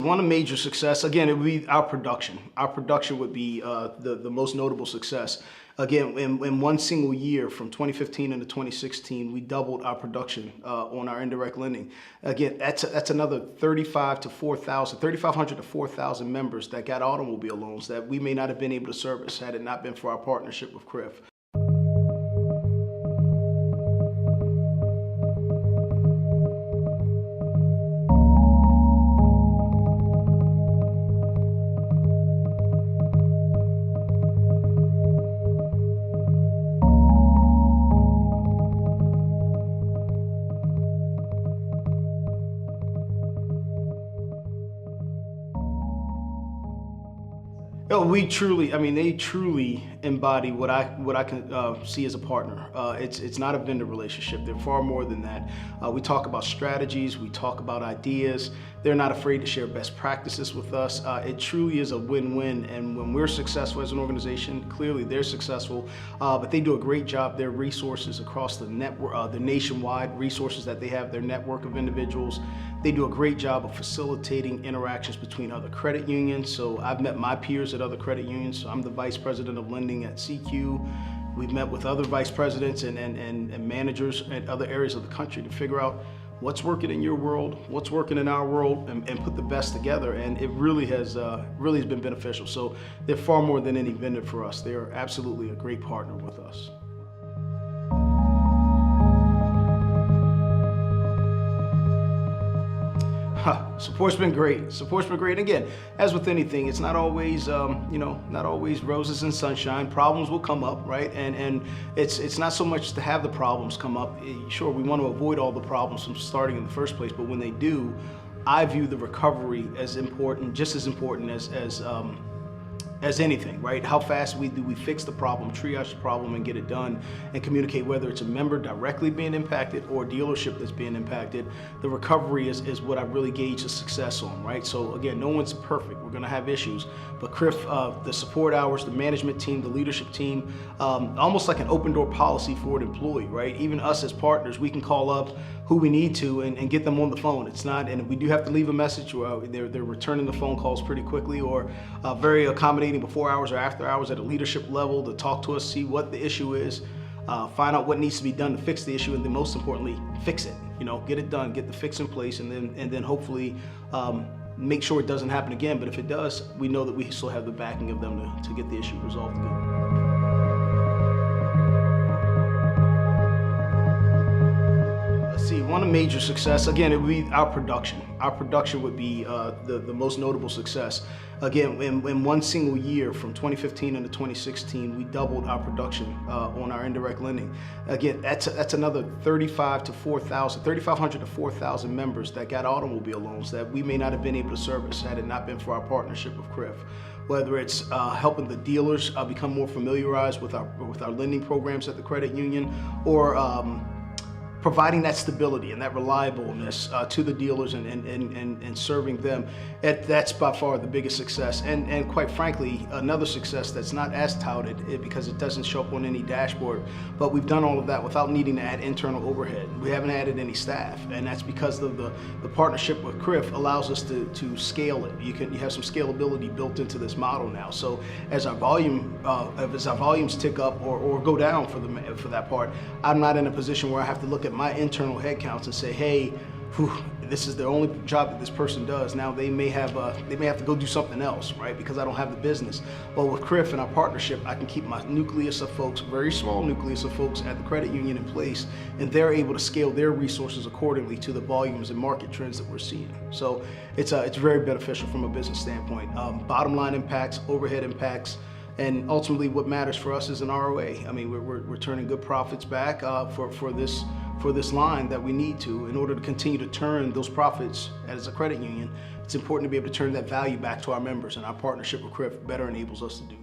One major success, again, it would be our production. Our production would be the most notable success. Again, in one single year, from 2015 into 2016, we doubled our production on our indirect lending. Again, that's another 3,500 to 4,000 members that got automobile loans that we may not have been able to service had it not been for our partnership with Crif. Oh, they truly embody what I can see as a partner. It's not a vendor relationship. They're far more than that. We talk about strategies. We talk about ideas. They're not afraid to share best practices with us. It truly is a win-win. And when we're successful as an organization, clearly they're successful. But they do a great job. Their resources across the network, the nationwide resources that they have, their network of individuals. They do a great job of facilitating interactions between other credit unions. So I've met my peers at other credit unions. So I'm the vice president of lending at CQ. We've met with other vice presidents and managers at other areas of the country to figure out what's working in your world, what's working in our world, and put the best together. And it really has been beneficial. So they're far more than any vendor for us. They're absolutely a great partner with us. Support's been great. Support's been great. Again, as with anything, it's not always, not always roses and sunshine. Problems will come up, right? And it's not so much to have the problems come up. Sure, we want to avoid all the problems from starting in the first place, but when they do, I view the recovery as important, just as important as anything, right? How fast we fix the problem, triage the problem, and get it done, and communicate whether it's a member directly being impacted or a dealership that's being impacted. The recovery is what I really gauge the success on, right? So again, no one's perfect. We're gonna have issues, but Crif, the support hours, the management team, the leadership team, almost like an open door policy for an employee, right? Even us as partners, we can call up who we need to and get them on the phone. It's not, and if we do have to leave a message, they're returning the phone calls pretty quickly, or very accommodating before hours or after hours at a leadership level to talk to us, see what the issue is, find out what needs to be done to fix the issue, and then most importantly, fix it. Get it done, get the fix in place, and then hopefully make sure it doesn't happen again. But if it does, we know that we still have the backing of them to get the issue resolved again. One major success, again, it would be our production. Our production would be the most notable success. Again, in one single year, from 2015 into 2016, we doubled our production on our indirect lending. Again, that's another 3,500 to 4,000 members that got automobile loans that we may not have been able to service had it not been for our partnership with Crif. Whether it's helping the dealers become more familiarized with our lending programs at the credit union, or providing that stability and that reliableness to the dealers and serving them. That's by far the biggest success. And quite frankly, another success that's not as touted because it doesn't show up on any dashboard, but we've done all of that without needing to add internal overhead. We haven't added any staff, and that's because of the partnership with Crif allows us to scale it. You have some scalability built into this model now. So as our volumes tick up or go down for that part, I'm not in a position where I have to look at my internal headcounts and say, hey, this is the only job that this person does. Now they may have to go do something else, right? Because I don't have the business. Well, with Crif and our partnership, I can keep my nucleus of folks, very small nucleus of folks at the credit union in place, and they're able to scale their resources accordingly to the volumes and market trends that we're seeing. So it's very beneficial from a business standpoint. Bottom line impacts, overhead impacts, and ultimately what matters for us is an ROA. I mean, we're turning good profits back for this line that we need to. In order to continue to turn those profits as a credit union, it's important to be able to turn that value back to our members, and our partnership with Crif better enables us to do